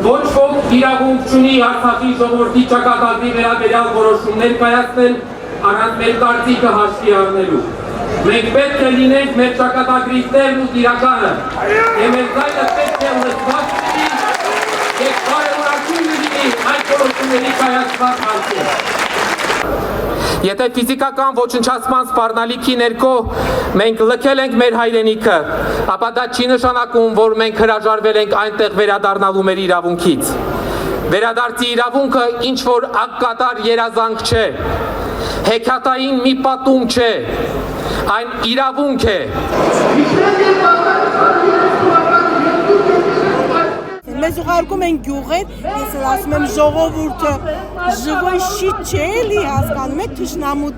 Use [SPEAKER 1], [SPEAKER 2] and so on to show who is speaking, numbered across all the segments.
[SPEAKER 1] Ոչ ոք իրավունք չունի Արցախի ժողովրդի ճակատագրի վերաբերյալ որոշումներ կայացնել առանց մեր կարծիքը հաշվի առնելու։ Մենք պետք է լինենք մեր ճակատագրի տերն ու տիրակալը, եւ մեր ձայնը պետք է լսված լինի եւ կարևորագույն լինի այդ որոշումների կայացման հարցում։ Եթե ֆիզիկական ոչնչացման սպառնալիքի ներքո մենք լքել ենք մեր հայրենիքը, ապա դա չի նշանակում, որ մենք հրաժարվել ենք այնտեղ վերադառնալու մեր իրավունքից։ Վերադարձի իրավունքը ինչ որ ակկատար երազանք չէ, հեքիաթային մի պատում չէ, այն իրավունք է։
[SPEAKER 2] Մեզ ուղարկում են գյուղեր, ես էլ ասում եմ ժողովուրդը ժվոյ շիտ չէ էլի հասկանում եք թշնամու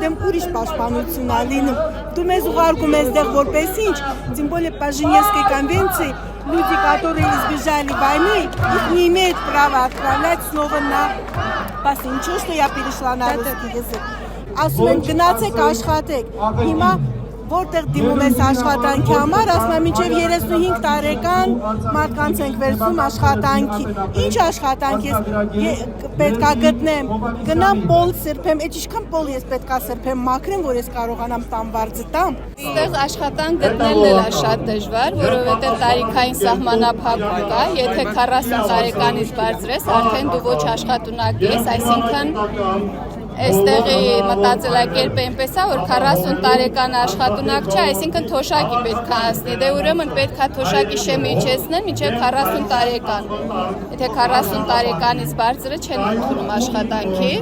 [SPEAKER 2] դեմ ուրիշ պաշտպանություն ա լինում, դու մեզ угարկում ես դեղ որպես ինչ, тем более по Женевской конвенции люди, которые избежали войны, их не имеют права отправлять снова на пас. Ничего, что я перешла на русский язык. Ասում եմ գնացեք աշխատեք, հիմա որտեղ դիմում ես աշխատանքի համար, ասում եմ մինչև 35 տարեկան մարդկանց ենք վերցնում աշխատանքի։ Ինչ աշխատանք ես պետքա գտնեմ, գնամ պոլ սրբեմ, այդ ինչքան պոլ ես պետքա սրբեմ մաքրեմ, որ ես կարողանամ տան վարձը տամ։
[SPEAKER 3] Այստեղ աշխատանք գտնելն էլ է շատ դժվար, որովհետև տարիքային սահմանափակում կա, եթե 40 տարեկանից բարձր ես, արդեն դու ոչ աշխատունակ ես, այսինքն այստեղի մտածելակերպը այնպես է, որ 40 տարեկան աշխատունակ չէ, այսինքն թոշակի պետք է հասնի, դե ուրեմն պետք է թոշակի շեմը իջեցնեն մինչև 40 տարեկան, եթե 40 տարեկանից բարձրը չեն ընդունում աշխատանքի,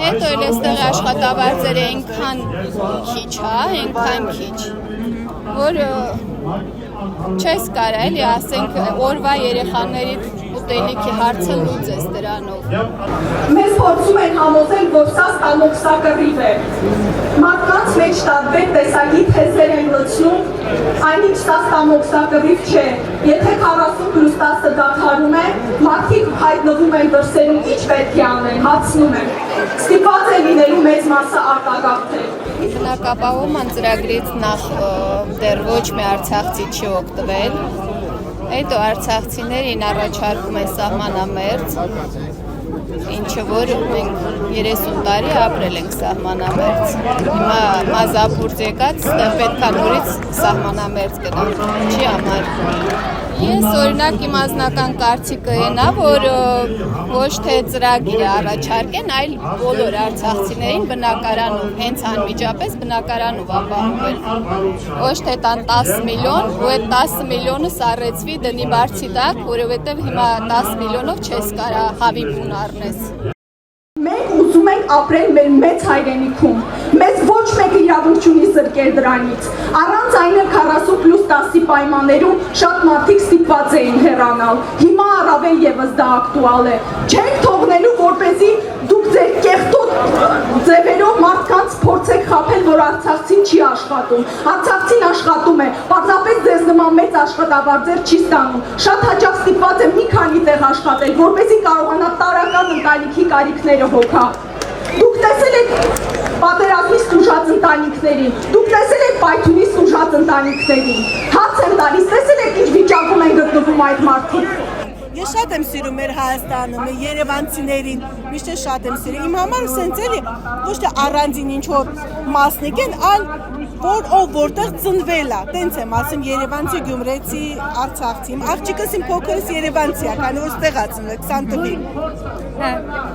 [SPEAKER 3] հետո էլ այստեղ աշխատավարձերը այնքան քիչ է, այնքան քիչ, որ չես կարա էլի ասենք օրվա երեխաների ուտելիքի հարցը լուծես դրանով։
[SPEAKER 4] Մեզ փորձում են համոզել, որ սա ստամոքսակռիվ է։ Մարդկանց մեջ տարբեր տեսակի թեզեր են լցնում, այնինչ սա ստամոքսակռիվ չէ։ Եթե 40+10 դադարում է, մարդիկ հայտնվում են դրսերում, ինչ պետք է անեն, հացնում են։ Ստիպված է լինելու մեծ մասը արտագաղթել։
[SPEAKER 3] Բնակապահովման ծրագրից նախ դեռ ոչ մի արցախցի չի օգտվել, հետո արցախցիներին առաջարկում է սահմանամերձ, ինչը որ մենք 30 տարի ապրել ենք սահմանամերձ, հիմա մազապուրձ եկած, պետք է նորից սահմանամերձ գնանք, ինչի համար։ Ես օրինակ իմ անձնական կարծիքը այն է, որ ոչ թե ծրագիր է առաջարկեն, այլ բոլոր արցախցիներին բնակարանով, հենց անմիջապես բնակարանով ապահովել։ Ոչ թե տան 10 միլիոն, ու այդ 10 միլիոնը սառեցվի դնի բարձի տակ, որովհետև հիմա 10 միլիոնով չես կարա հավի բուն առնես։
[SPEAKER 4] Մենք ուզում ենք ապրել մեր մեծ հայրենիքում, մեզ ոչ մեկը իրավունք չունի զրկել դրանից, առանց այն էլ 40+10-ի պայմաններում շատ մարդիկ ստիպված էին հեռանալ, հիմա առավել ևս դա ակտուալ է, չենք թողնելու, որպեսզի դուք ձեր կեղտոտ ձևերով մարդկանց փորձեք խաբել, որ արցախցին չի աշխատում, արցախցին աշխատում է, պարզապես ձեզ նման մեծ աշխատավարձեր չի ստանում, շատ հաճախ ստիպված է մի քանի տեղ աշխատել, որպեսզի կարողանա տարրական ընտանիքի կարիքները հոգա։ Դուք տեսել եք պատերազմից տուժած ընտանիքներին, դուք տեսել եք պայթյունից տուժած ընտանիքներին, հաց են տալիս, տեսել եք ինչ վիճակում են գտնվում այդ մարդիկ։
[SPEAKER 2] Ես շատ եմ սիրում մեր Հայաստանը, մեր երևանցիներին, միշտ շատ եմ սիրում։ Իմ համար սենց էլի ոչ թե առանձին ինչ որ մասնիկ են, այլ որ ով որտեղ ծնվել է, տենց եմ ասում երևանցի, գյումրեցի, արցախցի։ Իմ աղջիկս իմ փոքրս երևանցի է, քանի որ ստեղ է ծնվել 20 տղի։
[SPEAKER 3] Հա,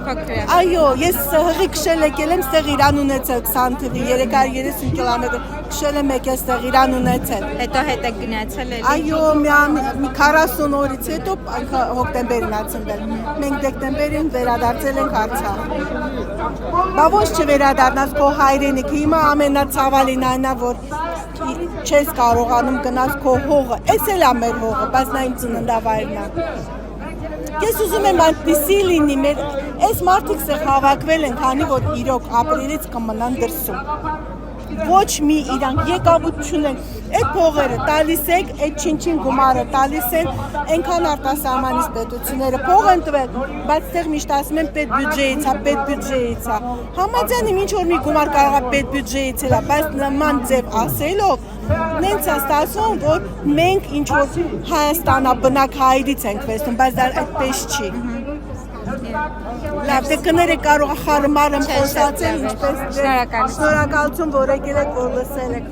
[SPEAKER 3] փոքր է։
[SPEAKER 2] Այո, ես հղի քշել եկել եմ, ստեղ իրան ունեցել 20 տղի, 330 կիլոմետր քշել եմ եկել ստեղ իրան ունեցել։
[SPEAKER 3] Հետո հետ եք գնացել էլի։
[SPEAKER 2] Այո, մի 40 օրից հետո հոկտեմբերին ա ծնվել։ Մենք դեկտեմբերին վերադարձել ենք Արցախ։ Բա ոչ չվերադառնաս քո հայրենիքը, հիմա ամենացավալին այն է, որ չես կարողանում գնաս քո հողը։ Էս էլ է մեր հողը, բայց նա իմ ծննդավայրն է։ Ես ուզում եմ այդպիսի լինի, այս մարդիկ սեղ հավաքվել են, քանի որ իրոք ապրելից կմնան դրսում։ ոչ մի իրանք եկամուտ չունեն, այդ փողերը տալիս եք, այդ չինչին գումարը տալիս են, այնքան արտասահմանից պետությունները փող են տվել, բայց այդտեղ միշտ ասում են պետ բյուջեից է, Համաձայն եմ ինչ որ մի գումար կարող է պետ բյուջեից էլ, բայց նման ձև ասելով նենց է ստացվում, որ մենք ինչ որ Հայաստանաբնակ հայերից ենք վերցնում, բայց դա այդպես չի։ Լավ, դե կներեք կարող է խարմարը խոսացել, ինչպես շնորհակալություն, որ եկել եք, որ լսել եք։